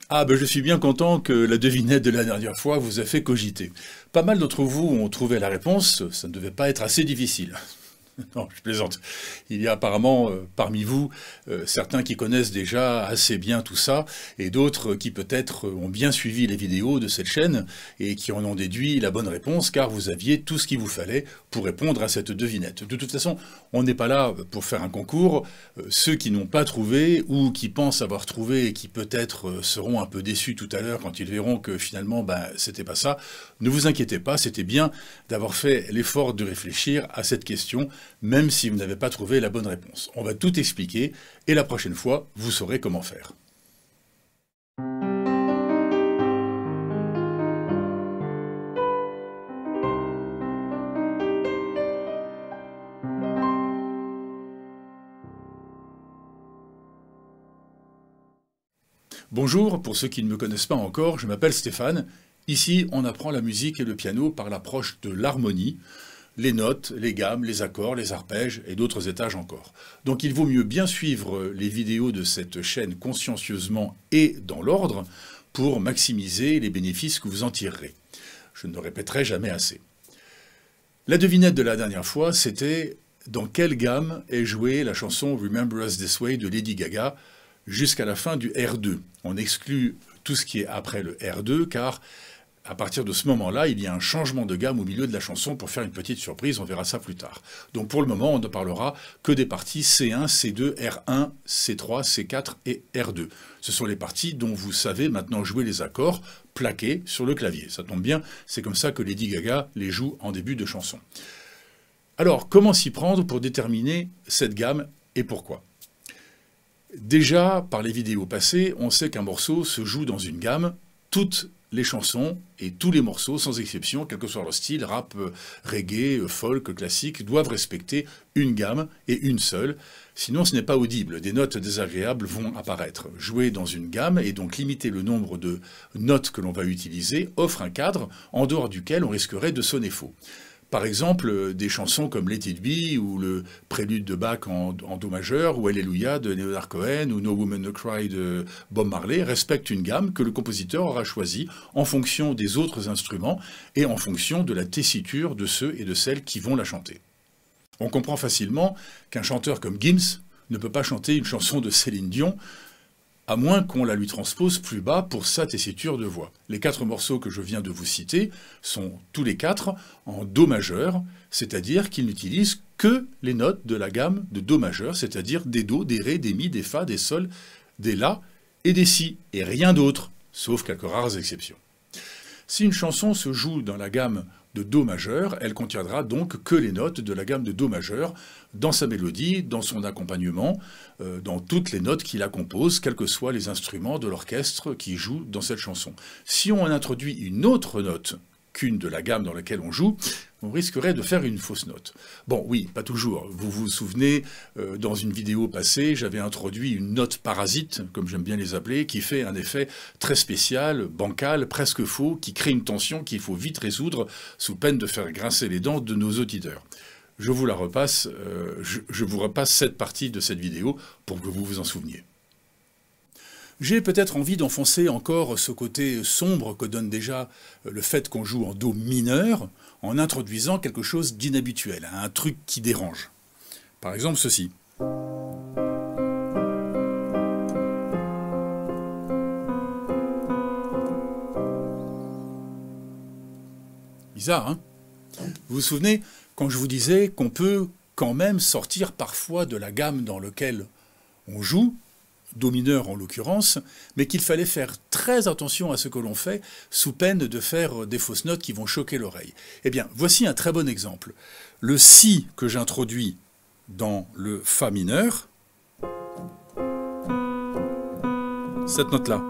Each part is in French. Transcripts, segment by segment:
Ah ben je suis bien content que la devinette de la dernière fois vous a fait cogiter. Pas mal d'entre vous ont trouvé la réponse, ça ne devait pas être assez difficile. Non, je plaisante. Il y a apparemment parmi vous certains qui connaissent déjà assez bien tout ça, et d'autres qui peut-être ont bien suivi les vidéos de cette chaîne et qui en ont déduit la bonne réponse, car vous aviez tout ce qu'il vous fallait pour répondre à cette devinette. De toute façon, on n'est pas là pour faire un concours. Ceux qui n'ont pas trouvé ou qui pensent avoir trouvé et qui peut-être seront un peu déçus tout à l'heure quand ils verront que finalement, c'était pas ça, ne vous inquiétez pas, c'était bien d'avoir fait l'effort de réfléchir à cette question, même si vous n'avez pas trouvé la bonne réponse. On va tout expliquer, et la prochaine fois, vous saurez comment faire. Bonjour, pour ceux qui ne me connaissent pas encore, je m'appelle Stéphane. Ici, on apprend la musique et le piano par l'approche de l'harmonie, les notes, les gammes, les accords, les arpèges et d'autres étages encore. Donc il vaut mieux bien suivre les vidéos de cette chaîne consciencieusement et dans l'ordre pour maximiser les bénéfices que vous en tirerez. Je ne le répéterai jamais assez. La devinette de la dernière fois, c'était dans quelle gamme est jouée la chanson Remember Us This Way de Lady Gaga jusqu'à la fin du R2. On exclut tout ce qui est après le R2 car à partir de ce moment-là, il y a un changement de gamme au milieu de la chanson pour faire une petite surprise, on verra ça plus tard. Donc pour le moment, on ne parlera que des parties C1, C2, R1, C3, C4 et R2. Ce sont les parties dont vous savez maintenant jouer les accords plaqués sur le clavier. Ça tombe bien, c'est comme ça que Lady Gaga les joue en début de chanson. Alors, comment s'y prendre pour déterminer cette gamme et pourquoi ? Déjà, par les vidéos passées, on sait qu'un morceau se joue dans une gamme, toutes les chansons et tous les morceaux, sans exception, quel que soit leur style, rap, reggae, folk, classique, doivent respecter une gamme et une seule. Sinon, ce n'est pas audible. Des notes désagréables vont apparaître. Jouer dans une gamme et donc limiter le nombre de notes que l'on va utiliser offre un cadre en dehors duquel on risquerait de sonner faux. Par exemple, des chansons comme Let It Be ou le prélude de Bach en Do majeur ou Alléluia de Leonard Cohen ou No Woman No Cry de Bob Marley respectent une gamme que le compositeur aura choisie en fonction des autres instruments et en fonction de la tessiture de ceux et de celles qui vont la chanter. On comprend facilement qu'un chanteur comme Gims ne peut pas chanter une chanson de Céline Dion à moins qu'on la lui transpose plus bas pour sa tessiture de voix. Les 4 morceaux que je viens de vous citer sont tous les 4 en Do majeur, c'est-à-dire qu'ils n'utilisent que les notes de la gamme de Do majeur, c'est-à-dire des Do, des Ré, des Mi, des Fa, des Sol, des La et des Si, et rien d'autre, sauf quelques rares exceptions. Si une chanson se joue dans la gamme de Do majeur, elle contiendra donc que les notes de la gamme de Do majeur dans sa mélodie, dans son accompagnement, dans toutes les notes qui la composent, quels que soient les instruments de l'orchestre qui jouent dans cette chanson. Si on introduit une autre note qu'une de la gamme dans laquelle on joue, on risquerait de faire une fausse note. Bon, oui, pas toujours. Vous vous souvenez, dans une vidéo passée, j'avais introduit une note parasite, comme j'aime bien les appeler, qui fait un effet très spécial, bancal, presque faux, qui crée une tension qu'il faut vite résoudre, sous peine de faire grincer les dents de nos auditeurs. Je vous la repasse, je vous repasse cette partie de cette vidéo pour que vous vous en souveniez. J'ai peut-être envie d'enfoncer encore ce côté sombre que donne déjà le fait qu'on joue en Do mineur en introduisant quelque chose d'inhabituel, un truc qui dérange. Par exemple ceci. Bizarre, hein ? Vous vous souvenez quand je vous disais qu'on peut quand même sortir parfois de la gamme dans laquelle on joue, Do mineur en l'occurrence, mais qu'il fallait faire très attention à ce que l'on fait, sous peine de faire des fausses notes qui vont choquer l'oreille. Eh bien, voici un très bon exemple. Le Si que j'introduis dans le Fa mineur, cette note-là.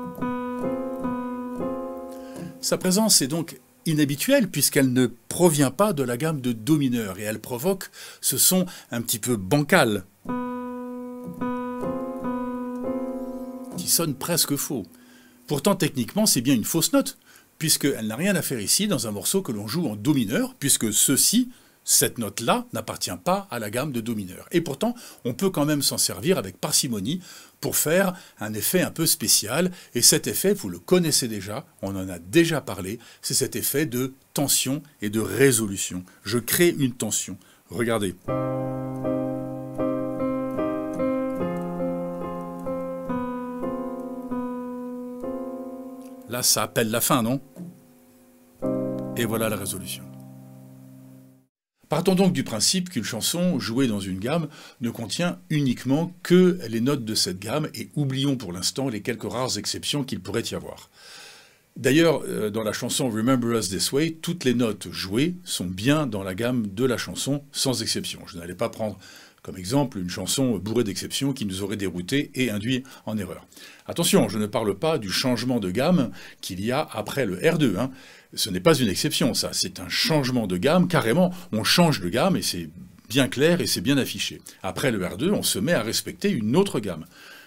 Sa présence est donc inhabituelle puisqu'elle ne provient pas de la gamme de Do mineur et elle provoque ce son un petit peu bancal, qui sonne presque faux. Pourtant, techniquement, c'est bien une fausse note, puisqu'elle n'a rien à faire ici dans un morceau que l'on joue en Do mineur, puisque ceci, cette note-là, n'appartient pas à la gamme de Do mineur. Et pourtant, on peut quand même s'en servir avec parcimonie pour faire un effet un peu spécial. Et cet effet, vous le connaissez déjà, on en a déjà parlé, c'est cet effet de tension et de résolution. Je crée une tension. Regardez. Là, ça appelle la fin, non? Et voilà la résolution. Partons donc du principe qu'une chanson jouée dans une gamme ne contient uniquement que les notes de cette gamme et oublions pour l'instant les quelques rares exceptions qu'il pourrait y avoir. D'ailleurs, dans la chanson Remember Us This Way, toutes les notes jouées sont bien dans la gamme de la chanson, sans exception. Je n'allais pas prendre comme exemple une chanson bourrée d'exceptions qui nous aurait dérouté et induit en erreur. Attention, je ne parle pas du changement de gamme qu'il y a après le R2, hein. Ce n'est pas une exception, ça, c'est un changement de gamme, carrément, on change de gamme et c'est bien clair et c'est bien affiché. Après le R2, on se met à respecter une autre gamme.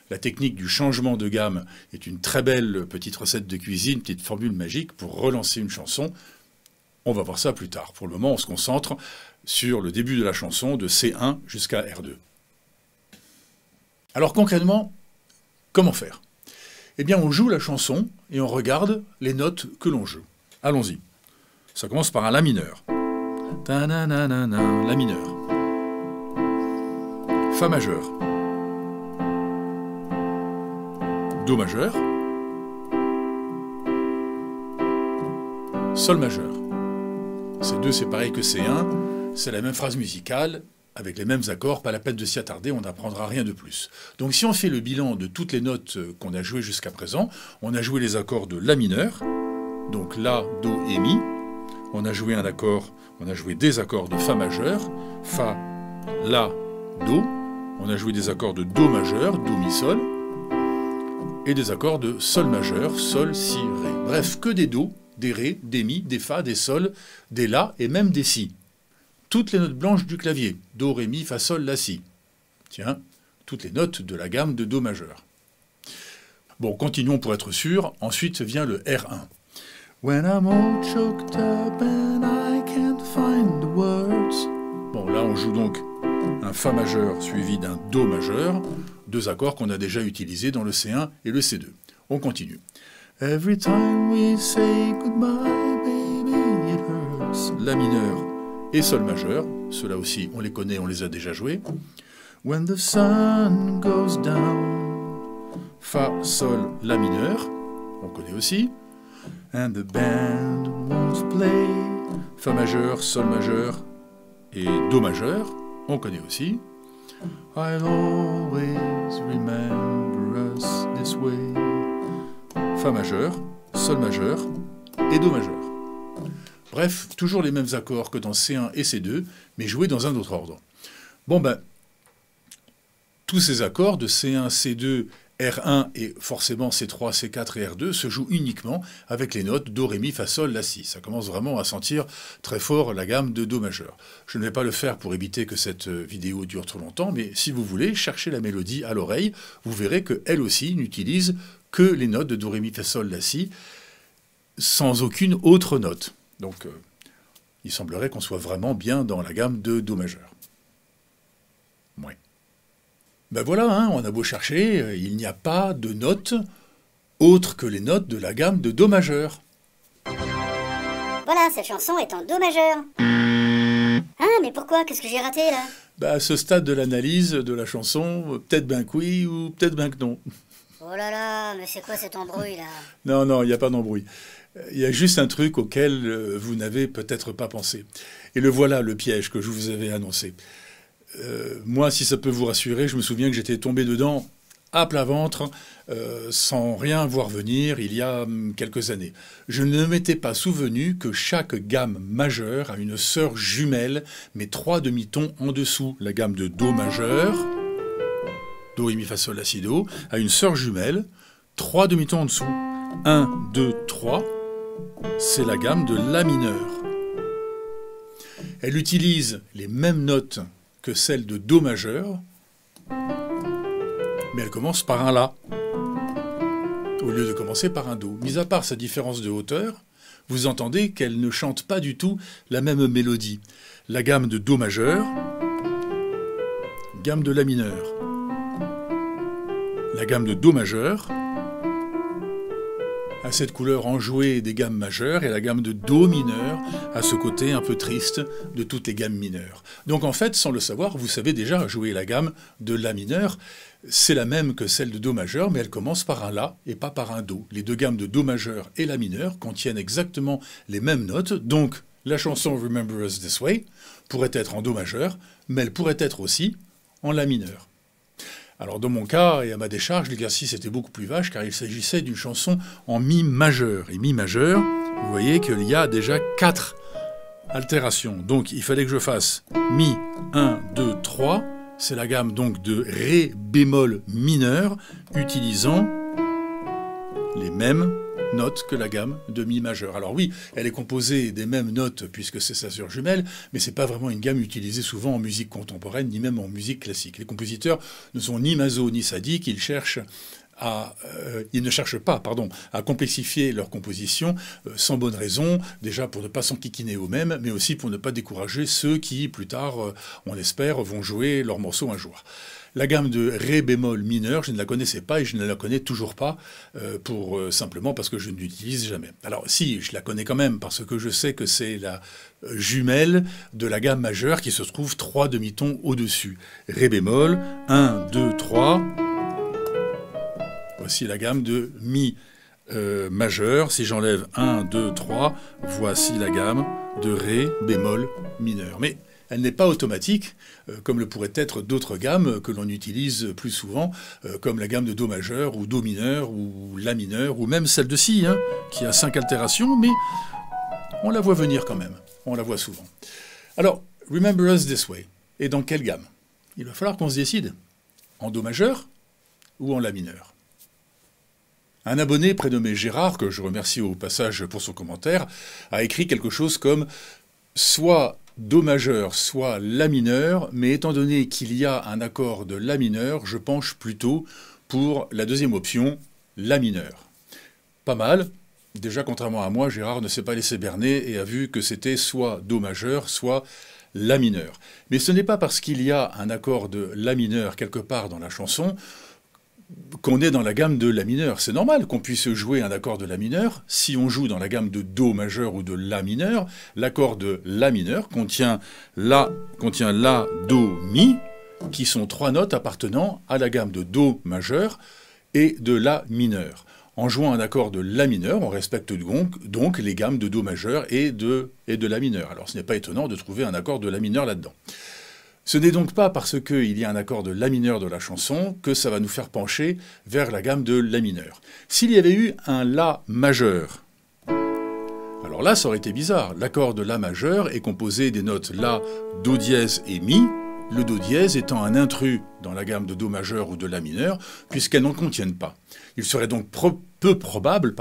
La technique du changement de gamme est une très belle petite recette de cuisine, petite formule magique pour relancer une chanson. On va voir ça plus tard. Pour le moment, on se concentre sur le début de la chanson, de C1 jusqu'à R2. Alors concrètement, comment faire? Eh bien, on joue la chanson et on regarde les notes que l'on joue. Allons-y. Ça commence par un La mineur. La mineur. Fa majeur. Do majeur. Sol majeur. C2, c'est pareil que C1. C'est la même phrase musicale, avec les mêmes accords, pas la peine de s'y attarder, on n'apprendra rien de plus. Donc si on fait le bilan de toutes les notes qu'on a jouées jusqu'à présent, on a joué les accords de La mineur, donc La, Do et Mi. On a joué des accords de Fa majeur, Fa, La, Do. On a joué des accords de Do majeur, Do, Mi, Sol. Et des accords de Sol majeur, Sol, Si, Ré. Bref, que des Do, des Ré, des Mi, des Fa, des Sol, des La et même des Si. Toutes les notes blanches du clavier. Do, Ré, Mi, Fa, Sol, La, Si. Tiens, toutes les notes de la gamme de Do majeur. Bon, continuons pour être sûr. Ensuite vient le R1. When I'm all choked up and I can't find the words. Bon, là on joue donc un Fa majeur suivi d'un Do majeur, deux accords qu'on a déjà utilisés dans le C1 et le C2. On continue. Every time we say goodbye, baby, it hurts. La mineur et Sol majeur, ceux-là aussi on les connaît, on les a déjà joués. When the sun goes down. Fa, Sol, La mineur, on connaît aussi. And the band won't play. Fa majeur, Sol majeur et Do majeur, on connaît aussi. I'll always remember us this way. Fa majeur, Sol majeur et Do majeur. Bref, toujours les mêmes accords que dans C1 et C2, mais joués dans un autre ordre. Bon ben, tous ces accords de C1, C2, R1 et forcément C3, C4 et R2 se jouent uniquement avec les notes Do, Ré, Mi, Fa, Sol, La, Si. Ça commence vraiment à sentir très fort la gamme de Do majeur. Je ne vais pas le faire pour éviter que cette vidéo dure trop longtemps, mais si vous voulez, cherchez la mélodie à l'oreille, vous verrez qu'elle aussi n'utilise que les notes de Do, Ré, Mi, Fa, Sol, La, Si, sans aucune autre note. Donc, il semblerait qu'on soit vraiment bien dans la gamme de Do majeur. Ouais. Ben voilà, hein, on a beau chercher, il n'y a pas de notes autres que les notes de la gamme de Do majeur. Voilà, cette chanson est en Do majeur. Ah, mais pourquoi? Qu'est-ce que j'ai raté, là? Ben, à ce stade de l'analyse de la chanson, peut-être ben que oui ou peut-être ben que non. Oh là là, mais c'est quoi cet embrouille, là? Non, non, il n'y a pas d'embrouille. Il y a juste un truc auquel vous n'avez peut-être pas pensé. Et le voilà, le piège que je vous avais annoncé. Moi, si ça peut vous rassurer, je me souviens que j'étais tombé dedans à plat ventre, sans rien voir venir, il y a quelques années. Je ne m'étais pas souvenu que chaque gamme majeure a une sœur jumelle, mais 3 demi-tons en dessous. La gamme de Do majeur, Do, Ré, Mi, Fa, Sol, La, Si, Do, a une sœur jumelle, 3 demi-tons en dessous. 1, 2, 3, c'est la gamme de La mineur. Elle utilise les mêmes notes que celle de Do majeur, mais elle commence par un La, au lieu de commencer par un Do. Mis à part sa différence de hauteur, vous entendez qu'elle ne chante pas du tout la même mélodie. La gamme de Do majeur, gamme de La mineur. la gamme de Do majeur a cette couleur enjouée des gammes majeures et la gamme de Do mineur a ce côté un peu triste de toutes les gammes mineures. Donc en fait, sans le savoir, vous savez déjà jouer la gamme de La mineur. C'est la même que celle de Do majeur, mais elle commence par un La et pas par un Do. Les deux gammes de Do majeur et La mineur contiennent exactement les mêmes notes, donc la chanson Remember Us This Way pourrait être en Do majeur, mais elle pourrait être aussi en La mineur. Alors dans mon cas, et à ma décharge, l'exercice était beaucoup plus vache car il s'agissait d'une chanson en Mi majeur. Et Mi majeur, vous voyez qu'il y a déjà 4 altérations. Donc il fallait que je fasse Mi 1, 2, 3. C'est la gamme donc de Ré bémol mineur, utilisant les mêmes notes que la gamme de Mi majeur. Alors oui, elle est composée des mêmes notes puisque c'est sa sœur jumelle, mais c'est pas vraiment une gamme utilisée souvent en musique contemporaine, ni même en musique classique. Les compositeurs ne sont ni maso ni sadiques, ils ne cherchent pas à complexifier leur composition sans bonne raison, déjà pour ne pas s'enquiquiner eux-mêmes, mais aussi pour ne pas décourager ceux qui, plus tard, on l'espère, vont jouer leur morceau un jour. La gamme de Ré bémol mineur, je ne la connaissais pas et je ne la connais toujours pas, simplement parce que je ne l'utilise jamais. Alors si, je la connais quand même parce que je sais que c'est la jumelle de la gamme majeure qui se trouve 3 demi-tons au-dessus. Ré bémol, 1, 2, 3. Voici la gamme de Mi majeur. Si j'enlève 1, 2, 3, voici la gamme de Ré bémol mineur. Mais elle n'est pas automatique, comme le pourraient être d'autres gammes que l'on utilise plus souvent, comme la gamme de Do majeur, ou Do mineur, ou La mineur, ou même celle de Si, qui a 5 altérations, mais on la voit venir quand même, on la voit souvent. Alors, Remember Us This Way, et dans quelle gamme? Il va falloir qu'on se décide, en Do majeur ou en La mineur. Un abonné prénommé Gérard, que je remercie au passage pour son commentaire, a écrit quelque chose comme « soit Do majeur, soit La mineur, mais étant donné qu'il y a un accord de La mineur, je penche plutôt pour la deuxième option, La mineur. » Pas mal. Déjà, contrairement à moi, Gérard ne s'est pas laissé berner et a vu que c'était soit Do majeur, soit La mineur. Mais ce n'est pas parce qu'il y a un accord de La mineur quelque part dans la chanson qu'on est dans la gamme de La mineur. C'est normal qu'on puisse jouer un accord de La mineur. Si on joue dans la gamme de Do majeur ou de La mineur, l'accord de La mineur contient La, Do, Mi, qui sont 3 notes appartenant à la gamme de Do majeur et de La mineur. En jouant un accord de La mineur, on respecte donc les gammes de Do majeur et de La mineur. Alors ce n'est pas étonnant de trouver un accord de La mineur là-dedans. Ce n'est donc pas parce qu'il y a un accord de La mineur de la chanson que ça va nous faire pencher vers la gamme de La mineur. S'il y avait eu un La majeur, alors là ça aurait été bizarre. L'accord de La majeur est composé des notes La, Do dièse et Mi, le Do dièse étant un intrus dans la gamme de Do majeur ou de La mineur, puisqu'elles n'en contiennent pas. Il serait donc peu probable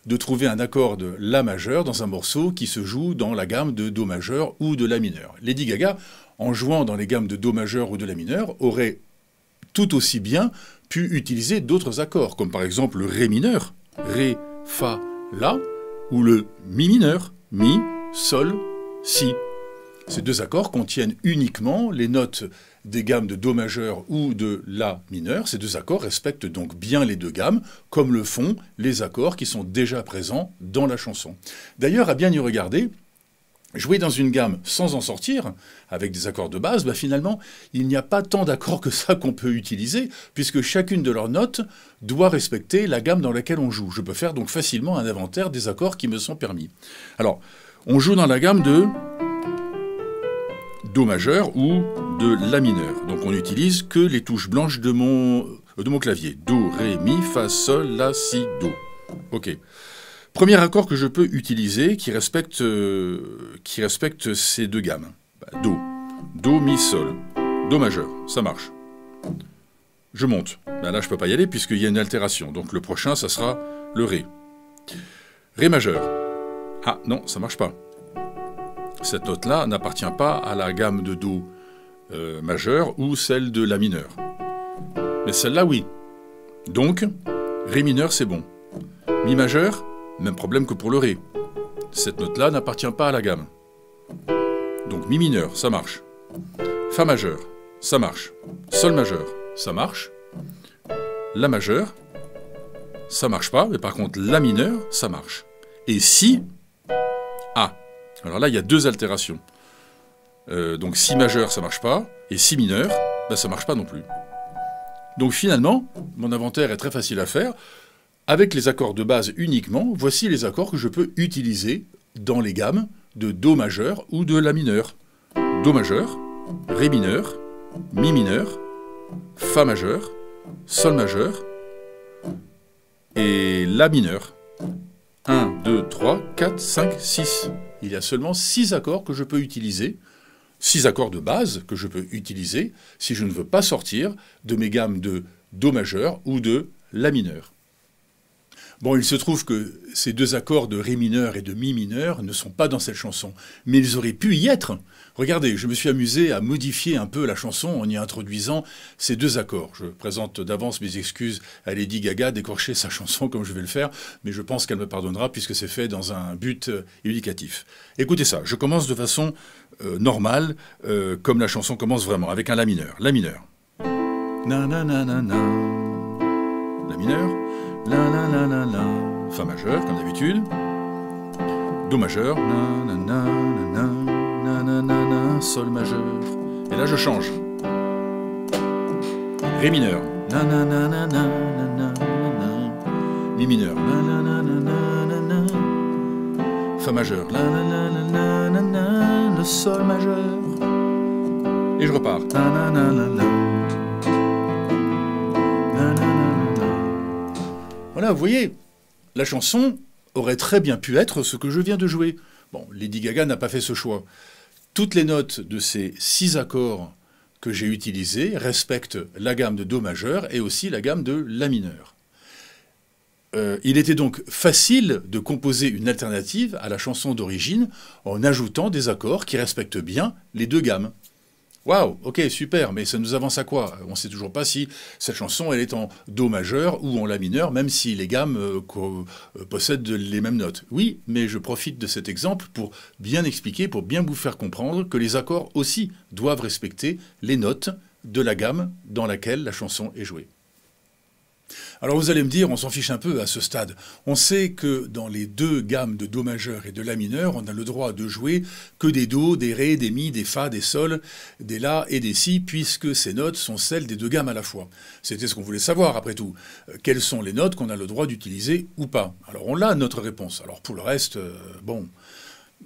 de trouver un accord de La majeur dans un morceau qui se joue dans la gamme de Do majeur ou de La mineur. Lady Gaga, en jouant dans les gammes de Do majeur ou de La mineur, aurait tout aussi bien pu utiliser d'autres accords, comme par exemple le Ré mineur, Ré, Fa, La, ou le Mi mineur, Mi, Sol, Si. Ces deux accords contiennent uniquement les notes des gammes de Do majeur ou de La mineur. Ces deux accords respectent donc bien les deux gammes, comme le font les accords qui sont déjà présents dans la chanson. D'ailleurs, à bien y regarder, jouer dans une gamme sans en sortir, avec des accords de base, finalement, il n'y a pas tant d'accords que ça qu'on peut utiliser, puisque chacune de leurs notes doit respecter la gamme dans laquelle on joue. Je peux faire donc facilement un inventaire des accords qui me sont permis. Alors, on joue dans la gamme de Do majeur ou de La mineur. Donc on n'utilise que les touches blanches de mon clavier. Do, Ré, Mi, Fa, Sol, La, Si, Do. Ok. Premier accord que je peux utiliser qui respecte ces deux gammes. Do. Do, Mi, Sol. Do majeur. Ça marche. Je monte. Là, je ne peux pas y aller puisqu'il y a une altération. Donc le prochain, ça sera le Ré. Ré majeur. Ah non, ça ne marche pas. Cette note-là n'appartient pas à la gamme de Do majeur ou celle de La mineur. Mais celle-là, oui. Donc, Ré mineur, c'est bon. Mi majeur, même problème que pour le Ré. Cette note-là n'appartient pas à la gamme. Donc Mi mineur, ça marche. Fa majeur, ça marche. Sol majeur, ça marche. La majeure, ça marche pas, mais par contre la mineure, ça marche. Et si, ah, alors là il y a deux altérations. Donc si majeur, ça marche pas, et si mineur, ben, ça marche pas non plus. Donc finalement, mon inventaire est très facile à faire. Avec les accords de base uniquement, voici les accords que je peux utiliser dans les gammes de Do majeur ou de La mineur. Do majeur, Ré mineur, Mi mineur, Fa majeur, Sol majeur et La mineur. 1, 2, 3, 4, 5, 6. Il y a seulement 6 accords que je peux utiliser, 6 accords de base que je peux utiliser si je ne veux pas sortir de mes gammes de Do majeur ou de La mineur. Bon, il se trouve que ces deux accords de Ré mineur et de Mi mineur ne sont pas dans cette chanson, mais ils auraient pu y être. Regardez, je me suis amusé à modifier un peu la chanson en y introduisant ces deux accords. Je présente d'avance mes excuses à Lady Gaga d'écorcher sa chanson comme je vais le faire, mais je pense qu'elle me pardonnera puisque c'est fait dans un but éducatif. Écoutez ça, je commence de façon normale, comme la chanson commence vraiment, avec un La mineur. La mineur. Na na na na na. La mineur. La la la la la. Fa majeur, comme d'habitude. Do majeur. Na na na na na na na na. Sol majeur. Et là, je change. Ré mineur. Na na na na na na na na. Mi mineur. Na na na na na na na. Fa majeur. La la la la la la la. Le Sol majeur. Et je repars. Na na na na na. Voilà, vous voyez, la chanson aurait très bien pu être ce que je viens de jouer. Bon, Lady Gaga n'a pas fait ce choix. Toutes les notes de ces 6 accords que j'ai utilisés respectent la gamme de Do majeur et aussi la gamme de La mineur. Il était donc facile de composer une alternative à la chanson d'origine en ajoutant des accords qui respectent bien les deux gammes. Waouh, ok, super, mais ça nous avance à quoi? On ne sait toujours pas si cette chanson elle est en Do majeur ou en La mineur, même si les gammes possèdent les mêmes notes. Oui, mais je profite de cet exemple pour bien expliquer, pour bien vous faire comprendre que les accords aussi doivent respecter les notes de la gamme dans laquelle la chanson est jouée. Alors vous allez me dire, on s'en fiche un peu à ce stade. On sait que dans les deux gammes de Do majeur et de La mineur, on a le droit de jouer que des Do, des Ré, des Mi, des Fa, des Sol, des La et des Si, puisque ces notes sont celles des deux gammes à la fois. C'était ce qu'on voulait savoir après tout. Quelles sont les notes qu'on a le droit d'utiliser ou pas? Alors on a notre réponse. Alors pour le reste, bon...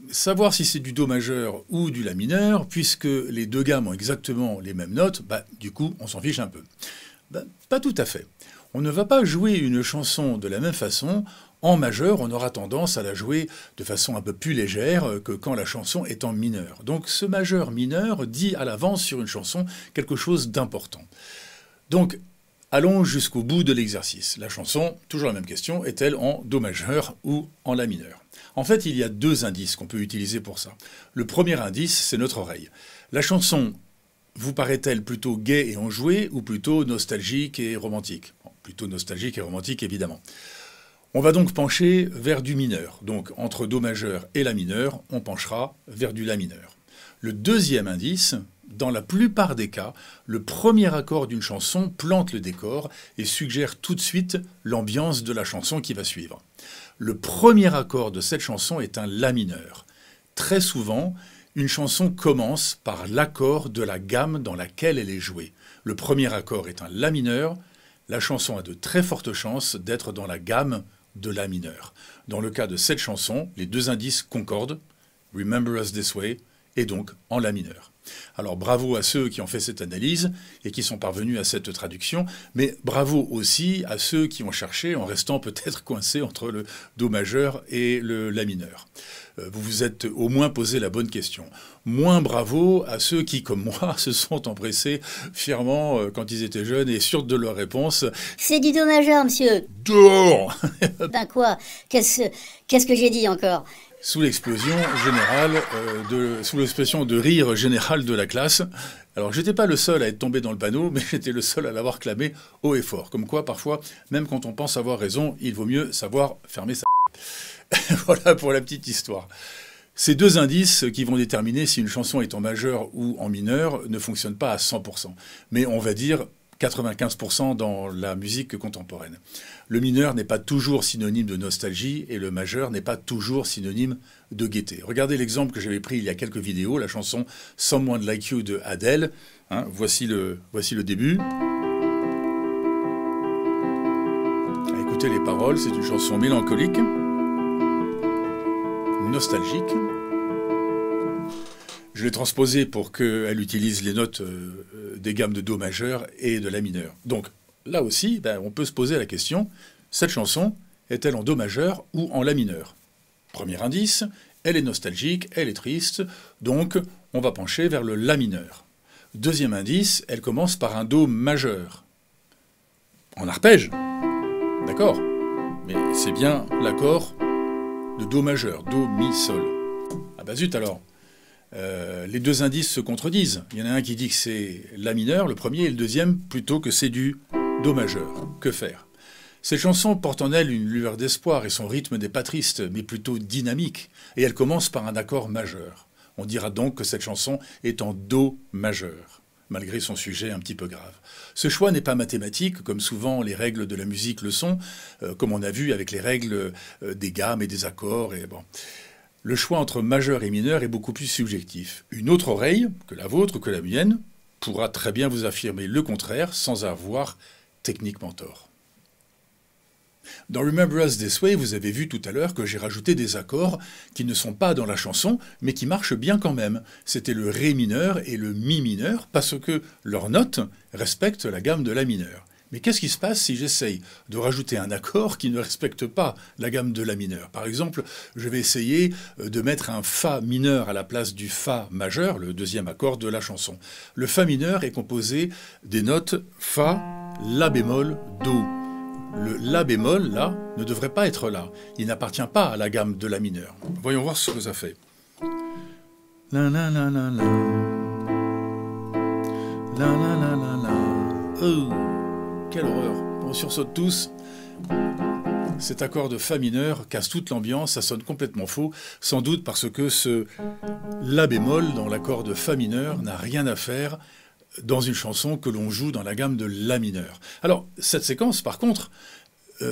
Savoir si c'est du Do majeur ou du La mineur, puisque les deux gammes ont exactement les mêmes notes, bah, du coup on s'en fiche un peu. Bah, pas tout à fait. On ne va pas jouer une chanson de la même façon. En majeur, on aura tendance à la jouer de façon un peu plus légère que quand la chanson est en mineur. Donc ce majeur-mineur dit à l'avance sur une chanson quelque chose d'important. Donc allons jusqu'au bout de l'exercice. La chanson, toujours la même question, est-elle en Do majeur ou en La mineur? En fait, il y a deux indices qu'on peut utiliser pour ça. Le premier indice, c'est notre oreille. La chanson vous paraît-elle plutôt gaie et enjouée ou plutôt nostalgique et romantique? Bon, plutôt nostalgique et romantique, évidemment. On va donc pencher vers du mineur. Donc, entre Do majeur et La mineur, on penchera vers du La mineur. Le deuxième indice, dans la plupart des cas, le premier accord d'une chanson plante le décor et suggère tout de suite l'ambiance de la chanson qui va suivre. Le premier accord de cette chanson est un La mineur. Très souvent, une chanson commence par l'accord de la gamme dans laquelle elle est jouée. Le premier accord est un La mineur. La chanson a de très fortes chances d'être dans la gamme de La mineur. Dans le cas de cette chanson, les deux indices concordent, Remember Us This Way, et donc en La mineur. Alors bravo à ceux qui ont fait cette analyse et qui sont parvenus à cette traduction, mais bravo aussi à ceux qui ont cherché en restant peut-être coincés entre le Do majeur et le La mineur. Vous vous êtes au moins posé la bonne question. Moins bravo à ceux qui, comme moi, se sont empressés fièrement quand ils étaient jeunes et sûrs de leur réponse. C'est du Do majeur, monsieur. Dehors. Ben quoi? Qu'est-ce que j'ai dit encore? Sous l'explosion générale, sous l'expression de rire général de la classe. Alors, j'étais pas le seul à être tombé dans le panneau, mais j'étais le seul à l'avoir clamé haut et fort. Comme quoi, parfois, même quand on pense avoir raison, il vaut mieux savoir fermer sa... Voilà pour la petite histoire. Ces deux indices qui vont déterminer si une chanson est en majeur ou en mineur ne fonctionnent pas à 100%. Mais on va dire 95% dans la musique contemporaine. Le mineur n'est pas toujours synonyme de nostalgie et le majeur n'est pas toujours synonyme de gaieté. Regardez l'exemple que j'avais pris il y a quelques vidéos, la chanson Someone Like You de Adele. Hein, voici le début. Écoutez les paroles, c'est une chanson mélancolique, nostalgique. Je l'ai transposée pour qu'elle utilise les notes des gammes de Do majeur et de La mineur. Donc là aussi, on peut se poser la question, cette chanson est-elle en Do majeur ou en La mineur? Premier indice, elle est nostalgique, elle est triste, donc on va pencher vers le La mineur. Deuxième indice, elle commence par un Do majeur. En arpège, d'accord, mais c'est bien l'accord de Do majeur, Do, Mi, Sol. Ah bah zut alors. Les deux indices se contredisent. Il y en a un qui dit que c'est La mineur, le premier, et le deuxième plutôt que c'est du Do majeur. Que faire? Cette chanson porte en elle une lueur d'espoir et son rythme n'est pas triste, mais plutôt dynamique. Et elle commence par un accord majeur. On dira donc que cette chanson est en Do majeur, malgré son sujet un petit peu grave. Ce choix n'est pas mathématique, comme souvent les règles de la musique le sont, comme on a vu avec les règles des gammes et des accords. Et bon. Le choix entre majeur et mineur est beaucoup plus subjectif. Une autre oreille, que la vôtre ou que la mienne, pourra très bien vous affirmer le contraire sans avoir techniquement tort. Dans Remember Us This Way, vous avez vu tout à l'heure que j'ai rajouté des accords qui ne sont pas dans la chanson, mais qui marchent bien quand même. C'était le Ré mineur et le Mi mineur, parce que leurs notes respectent la gamme de La mineur. Mais qu'est-ce qui se passe si j'essaye de rajouter un accord qui ne respecte pas la gamme de La mineur? Par exemple, je vais essayer de mettre un Fa mineur à la place du Fa majeur, le deuxième accord de la chanson. Le Fa mineur est composé des notes Fa, La bémol, Do. Le La bémol, là, ne devrait pas être là. Il n'appartient pas à la gamme de La mineur. Voyons voir ce que ça fait. La la la la la. La la la la la. Oh. Quelle horreur, on sursaute tous. Cet accord de Fa mineur casse toute l'ambiance, ça sonne complètement faux, sans doute parce que ce La bémol dans l'accord de Fa mineur n'a rien à faire dans une chanson que l'on joue dans la gamme de La mineur. Alors, cette séquence, par contre,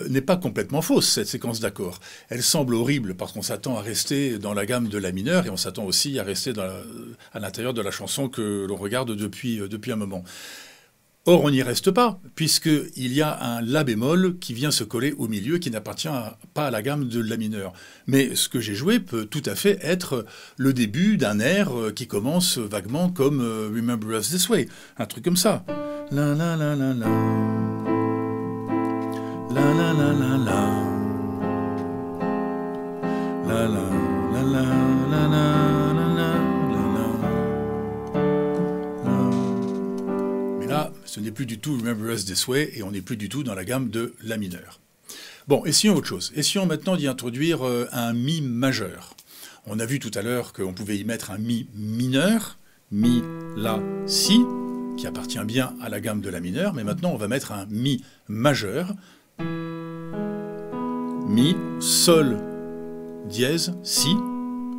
n'est pas complètement fausse, cette séquence d'accords. Elle semble horrible parce qu'on s'attend à rester dans la gamme de La mineur et on s'attend aussi à rester à l'intérieur de la chanson que l'on regarde depuis un moment. Or, on n'y reste pas, puisqu'il y a un La bémol qui vient se coller au milieu, qui n'appartient pas à la gamme de La mineur. Mais ce que j'ai joué peut tout à fait être le début d'un air qui commence vaguement comme Remember Us This Way, un truc comme ça. La la la la la. La la la la la. La la la la la la. Ce n'est plus du tout Remember Us This Way et on n'est plus du tout dans la gamme de La mineur. Bon, essayons autre chose. Essayons maintenant d'y introduire un Mi majeur. On a vu tout à l'heure qu'on pouvait y mettre un Mi mineur, Mi, La, Si, qui appartient bien à la gamme de La mineur, mais maintenant on va mettre un Mi majeur, Mi, Sol, dièse, Si.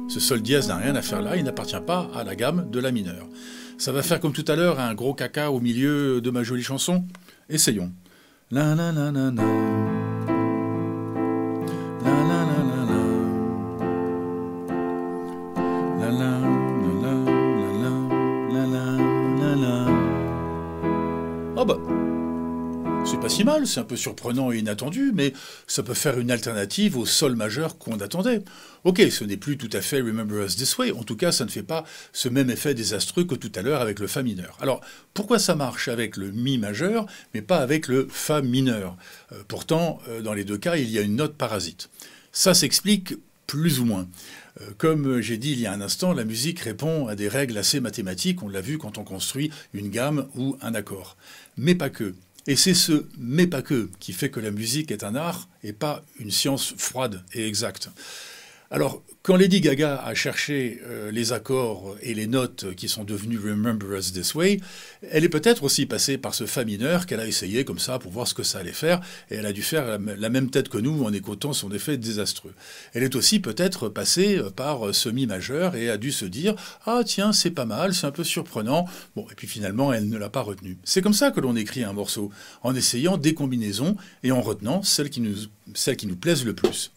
Ce Sol dièse n'a rien à faire là, il n'appartient pas à la gamme de La mineur. Ça va faire comme tout à l'heure un gros caca au milieu de ma jolie chanson. Essayons. La la la la la. La la la la la. La la la la la la la la. Oh bah, c'est pas si mal, c'est un peu surprenant et inattendu, mais ça peut faire une alternative au Sol majeur qu'on attendait. Ok, ce n'est plus tout à fait Remember Us This Way, en tout cas ça ne fait pas ce même effet désastreux que tout à l'heure avec le Fa mineur. Alors, pourquoi ça marche avec le Mi majeur, mais pas avec le Fa mineur? Pourtant, dans les deux cas, il y a une note parasite. Ça s'explique plus ou moins. Comme j'ai dit il y a un instant, la musique répond à des règles assez mathématiques, on l'a vu quand on construit une gamme ou un accord. Mais pas que. Et c'est ce « mais pas que » qui fait que la musique est un art et pas une science froide et exacte. Alors, quand Lady Gaga a cherché les accords et les notes qui sont devenus Remember Us This Way, elle est peut-être aussi passée par ce Fa mineur qu'elle a essayé comme ça pour voir ce que ça allait faire, et elle a dû faire la même tête que nous en écoutant son effet désastreux. Elle est aussi peut-être passée par ce Mi majeur et a dû se dire « Ah tiens, c'est pas mal, c'est un peu surprenant ». Bon, et puis finalement, elle ne l'a pas retenu. C'est comme ça que l'on écrit un morceau, en essayant des combinaisons et en retenant celles qui nous plaisent le plus.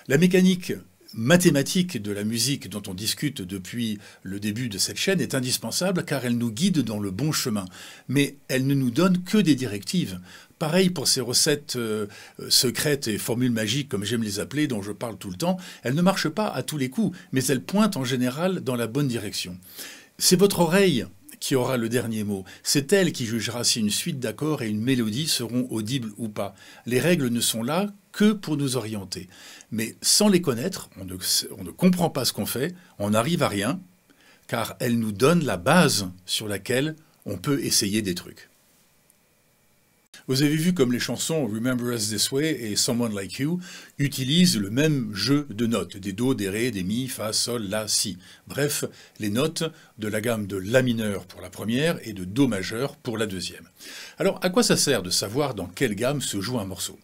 La mécanique mathématique de la musique dont on discute depuis le début de cette chaîne est indispensable car elle nous guide dans le bon chemin. Mais elle ne nous donne que des directives. Pareil pour ces recettes secrètes et formules magiques, comme j'aime les appeler, dont je parle tout le temps. Elles ne marchent pas à tous les coups, mais elles pointent en général dans la bonne direction. C'est votre oreille qui aura le dernier mot. C'est elle qui jugera si une suite d'accords et une mélodie seront audibles ou pas. Les règles ne sont là que pour nous orienter. Mais sans les connaître, on ne comprend pas ce qu'on fait, on n'arrive à rien, car elles nous donnent la base sur laquelle on peut essayer des trucs. Vous avez vu comme les chansons Remember Us This Way et Someone Like You utilisent le même jeu de notes, des Do, des Ré, des Mi, Fa, Sol, La, Si. Bref, les notes de la gamme de La mineur pour la première et de Do majeur pour la deuxième. Alors, à quoi ça sert de savoir dans quelle gamme se joue un morceau?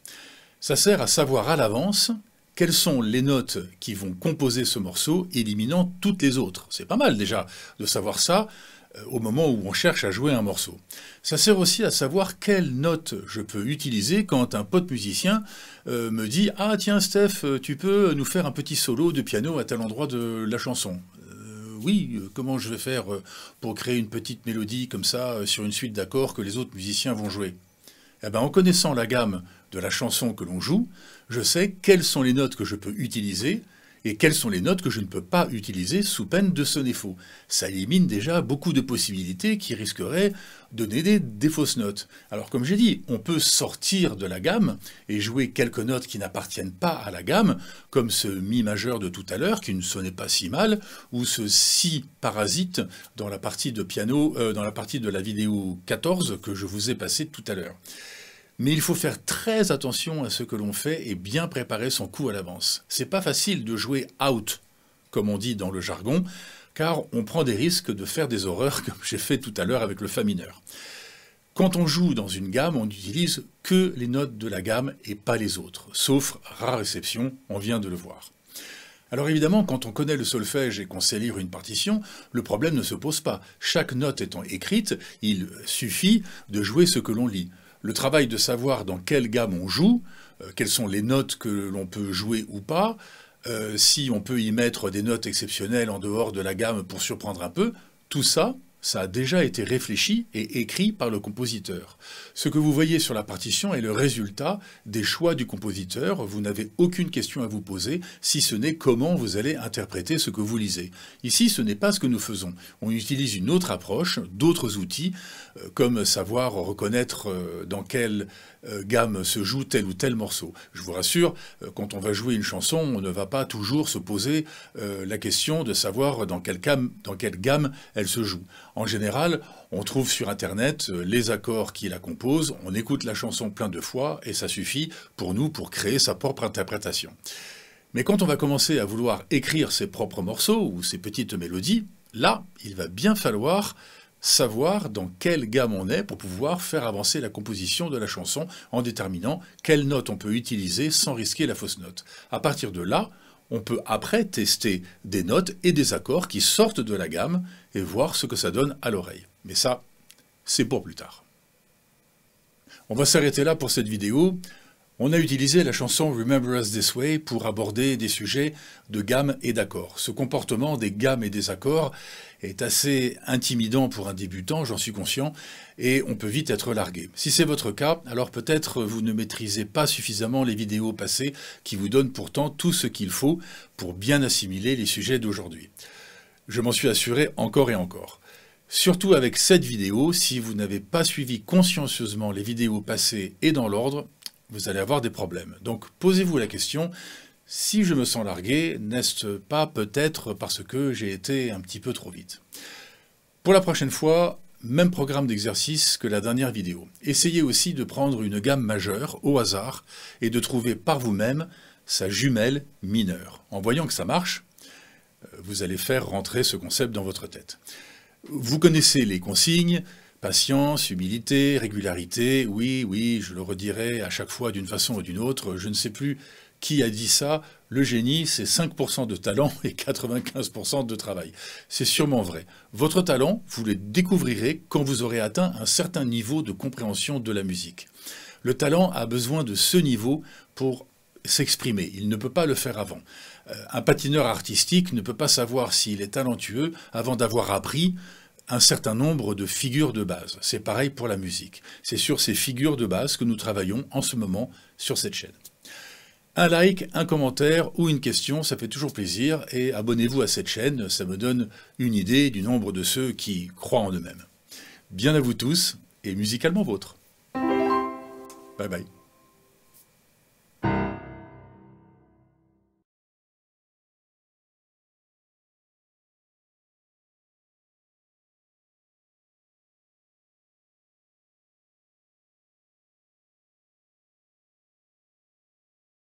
Ça sert à savoir à l'avance quelles sont les notes qui vont composer ce morceau, éliminant toutes les autres. C'est pas mal déjà de savoir ça au moment où on cherche à jouer un morceau. Ça sert aussi à savoir quelles notes je peux utiliser quand un pote musicien me dit « Ah tiens Steph, tu peux nous faire un petit solo de piano à tel endroit de la chanson ?» Oui, comment je vais faire pour créer une petite mélodie comme ça sur une suite d'accords que les autres musiciens vont jouer? Eh bien, en connaissant la gamme de la chanson que l'on joue, je sais quelles sont les notes que je peux utiliser et quelles sont les notes que je ne peux pas utiliser sous peine de sonner faux. Ça élimine déjà beaucoup de possibilités qui risqueraient de donner des fausses notes. Alors comme j'ai dit, on peut sortir de la gamme et jouer quelques notes qui n'appartiennent pas à la gamme, comme ce Mi majeur de tout à l'heure qui ne sonnait pas si mal, ou ce Si parasite dans la partie de piano, dans la partie de la vidéo 14 que je vous ai passée tout à l'heure. Mais il faut faire très attention à ce que l'on fait et bien préparer son coup à l'avance. C'est pas facile de jouer out, comme on dit dans le jargon, car on prend des risques de faire des horreurs comme j'ai fait tout à l'heure avec le Fa mineur. Quand on joue dans une gamme, on n'utilise que les notes de la gamme et pas les autres, sauf rare exception, on vient de le voir. Alors évidemment, quand on connaît le solfège et qu'on sait lire une partition, le problème ne se pose pas. Chaque note étant écrite, il suffit de jouer ce que l'on lit. Le travail de savoir dans quelle gamme on joue, quelles sont les notes que l'on peut jouer ou pas, si on peut y mettre des notes exceptionnelles en dehors de la gamme pour surprendre un peu, tout ça, ça a déjà été réfléchi et écrit par le compositeur. Ce que vous voyez sur la partition est le résultat des choix du compositeur. Vous n'avez aucune question à vous poser, si ce n'est comment vous allez interpréter ce que vous lisez. Ici, ce n'est pas ce que nous faisons. On utilise une autre approche, d'autres outils, comme savoir reconnaître dans quelle gamme se joue tel ou tel morceau. Je vous rassure, quand on va jouer une chanson, on ne va pas toujours se poser la question de savoir dans quelle gamme elle se joue. En général, on trouve sur Internet les accords qui la composent, on écoute la chanson plein de fois et ça suffit pour nous pour créer sa propre interprétation. Mais quand on va commencer à vouloir écrire ses propres morceaux ou ses petites mélodies, là, il va bien falloir savoir dans quelle gamme on est pour pouvoir faire avancer la composition de la chanson en déterminant quelle note on peut utiliser sans risquer la fausse note. À partir de là, on peut après tester des notes et des accords qui sortent de la gamme et voir ce que ça donne à l'oreille. Mais ça, c'est pour plus tard. On va s'arrêter là pour cette vidéo. On a utilisé la chanson Remember Us This Way pour aborder des sujets de gamme et d'accords. Ce comportement des gammes et des accords est assez intimidant pour un débutant, j'en suis conscient, et on peut vite être largué. Si c'est votre cas, alors peut-être vous ne maîtrisez pas suffisamment les vidéos passées qui vous donnent pourtant tout ce qu'il faut pour bien assimiler les sujets d'aujourd'hui. Je m'en suis assuré encore et encore. Surtout avec cette vidéo, si vous n'avez pas suivi consciencieusement les vidéos passées et dans l'ordre, vous allez avoir des problèmes. Donc posez-vous la question, si je me sens largué, n'est-ce pas peut-être parce que j'ai été un petit peu trop vite? Pour la prochaine fois, même programme d'exercice que la dernière vidéo. Essayez aussi de prendre une gamme majeure au hasard et de trouver par vous-même sa jumelle mineure. En voyant que ça marche, vous allez faire rentrer ce concept dans votre tête. Vous connaissez les consignes, patience, humilité, régularité, oui, je le redirai à chaque fois d'une façon ou d'une autre, je ne sais plus qui a dit ça, le génie c'est 5% de talent et 95% de travail. C'est sûrement vrai. Votre talent, vous le découvrirez quand vous aurez atteint un certain niveau de compréhension de la musique. Le talent a besoin de ce niveau pour s'exprimer, il ne peut pas le faire avant. Un patineur artistique ne peut pas savoir s'il est talentueux avant d'avoir appris un certain nombre de figures de base. C'est pareil pour la musique. C'est sur ces figures de base que nous travaillons en ce moment sur cette chaîne. Un like, un commentaire ou une question, ça fait toujours plaisir, et abonnez-vous à cette chaîne, ça me donne une idée du nombre de ceux qui croient en eux-mêmes. Bien à vous tous, et musicalement vôtre. Bye bye.